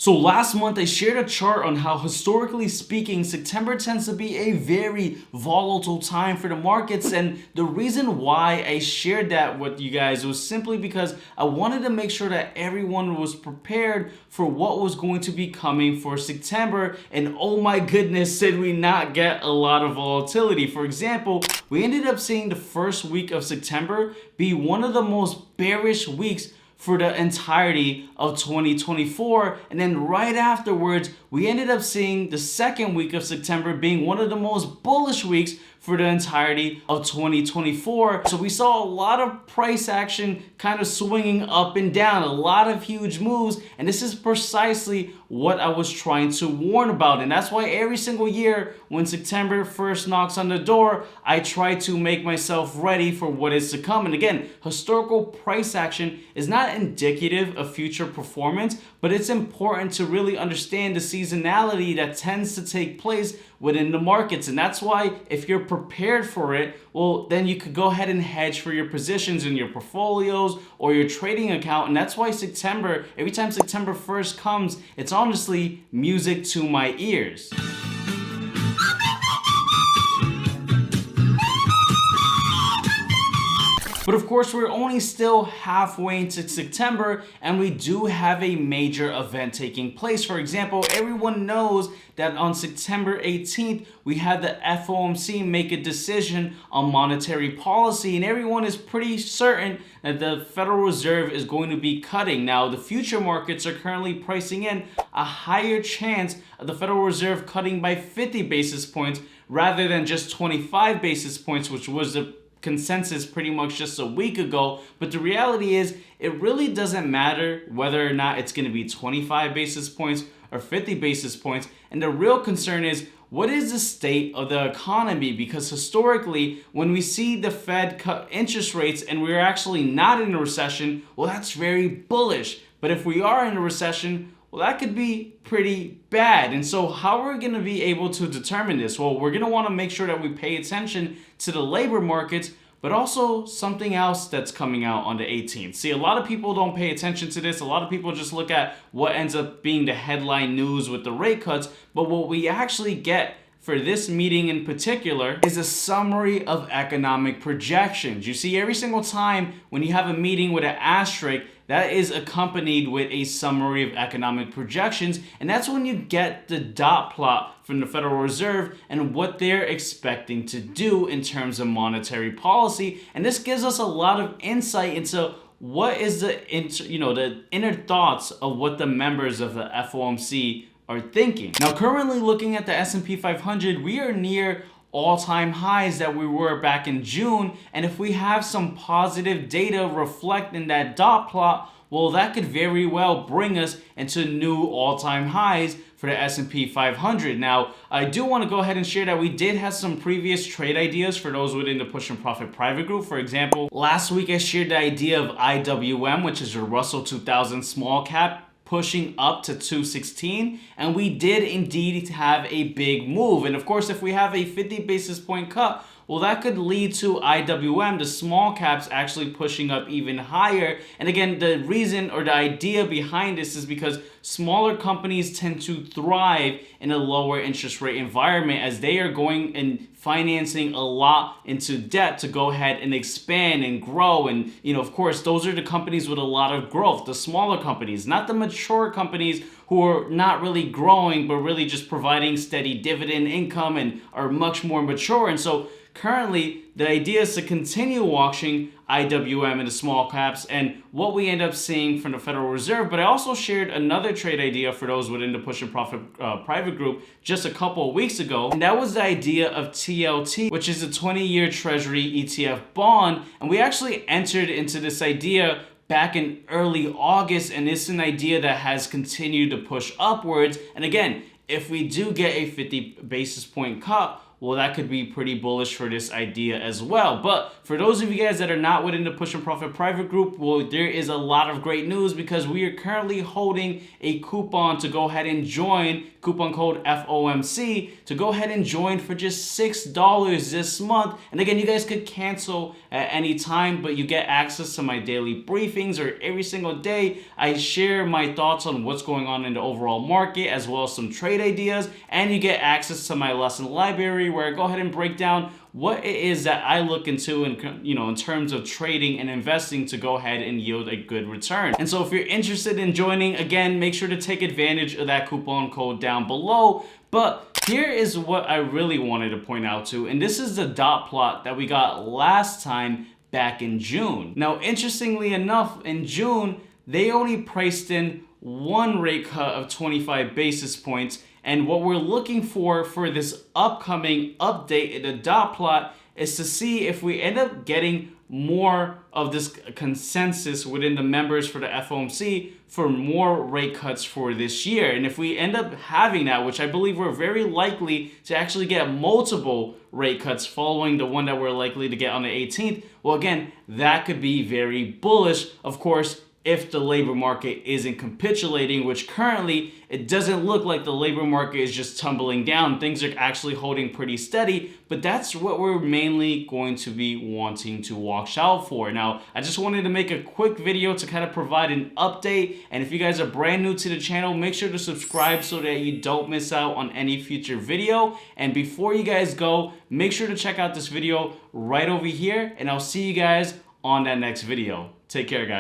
So last month I shared a chart on how historically speaking September tends to be a very volatile time for the markets, and the reason why I shared that with you guys was simply because I wanted to make sure that everyone was prepared for what was going to be coming for September. And oh my goodness, did we not get a lot of volatility. For example, we ended up seeing the first week of September be one of the most bearish weeks for the entirety of 2024, and then right afterwards we ended up seeing the second week of September being one of the most bullish weeks for the entirety of 2024. So we saw a lot of price action kind of swinging up and down, a lot of huge moves, and this is precisely what I was trying to warn about. And that's why every single year when September 1st knocks on the door, I try to make myself ready for what is to come. And again, historical price action is not indicative of future performance, but it's important to really understand the seasonality that tends to take place within the markets. And that's why if you're prepared for it, well, then you could go ahead and hedge for your positions in your portfolios or your trading account. And that's why September, every time September 1st comes, it's honestly music to my ears. But of course, we're only still halfway into September, and we do have a major event taking place. For example, everyone knows that on September 18th, we had the FOMC make a decision on monetary policy, and everyone is pretty certain that the Federal Reserve is going to be cutting. Now, the future markets are currently pricing in a higher chance of the Federal Reserve cutting by 50 basis points rather than just 25 basis points, which was the consensus pretty much just a week ago. But the reality is, it really doesn't matter whether or not it's going to be 25 basis points or 50 basis points. And the real concern is, what is the state of the economy? Because historically, when we see the Fed cut interest rates and we're actually not in a recession, well, that's very bullish. But if we are in a recession, well, that could be pretty bad. And so how are we going to be able to determine this? Well, we're going to want to make sure that we pay attention to the labor markets, but also something else that's coming out on the 18th. See, a lot of people don't pay attention to this. A lot of people just look at what ends up being the headline news with the rate cuts. But what we actually get for this meeting in particular is a summary of economic projections. You see, every single time when you have a meeting with an asterisk, that is accompanied with a summary of economic projections, and that's when you get the dot plot from the Federal Reserve and what they're expecting to do in terms of monetary policy. And this gives us a lot of insight into what is the inner thoughts of what the members of the FOMC are thinking. Now, currently looking at the S&P 500, we are near all-time highs that we were back in June, and if we have some positive data reflecting that dot plot, well, that could very well bring us into new all-time highs for the S&P 500. Now, I do want to go ahead and share that we did have some previous trade ideas for those within the Push and Profit private group. For example, last week I shared the idea of IWM, which is a Russell 2000 small cap, pushing up to 216, and we did indeed have a big move. And of course, if we have a 50 basis point cut, well, that could lead to IWM, the small caps, actually pushing up even higher. And again, the reason or the idea behind this is because smaller companies tend to thrive in a lower interest rate environment, as they are going and financing a lot into debt to go ahead and expand and grow. And, of course, those are the companies with a lot of growth, the smaller companies, not the mature companies who are not really growing, but really just providing steady dividend income and are much more mature. And so currently, the idea is to continue watching IWM in the small caps and what we end up seeing from the Federal Reserve. But I also shared another trade idea for those within the Push and Profit private group just a couple of weeks ago. And that was the idea of TLT, which is a 20-year Treasury ETF bond. And we actually entered into this idea back in early August, and it's an idea that has continued to push upwards. And again, if we do get a 50 basis point cut, well, that could be pretty bullish for this idea as well. But for those of you guys that are not within the Push and Profit private group, well, there is a lot of great news because we are currently holding a coupon to go ahead and join, coupon code FOMC, to go ahead and join for just $6 this month. And again, you guys could cancel at any time, but you get access to my daily briefings, or every single day I share my thoughts on what's going on in the overall market, as well as some trade ideas, and you get access to my lesson library where I go ahead and break down what it is that I look into in terms of trading and investing to go ahead and yield a good return. And so if you're interested in joining, again, make sure to take advantage of that coupon code down below. But here is what I really wanted to point out to, and this is the dot plot that we got last time back in June. Now, interestingly enough, in June, they only priced in one rate cut of 25 basis points. And what we're looking for this upcoming update in the dot plot is to see if we end up getting more of this consensus within the members for the FOMC for more rate cuts for this year. And if we end up having that, which I believe we're very likely to actually get multiple rate cuts following the one that we're likely to get on the 18th, well, again, that could be very bullish. Of course, if the labor market isn't capitulating, which currently it doesn't look like the labor market is just tumbling down. Things are actually holding pretty steady, but that's what we're mainly going to be wanting to watch out for. Now, I just wanted to make a quick video to kind of provide an update. And if you guys are brand new to the channel, make sure to subscribe so that you don't miss out on any future video. And before you guys go, make sure to check out this video right over here, and I'll see you guys on that next video. Take care, guys.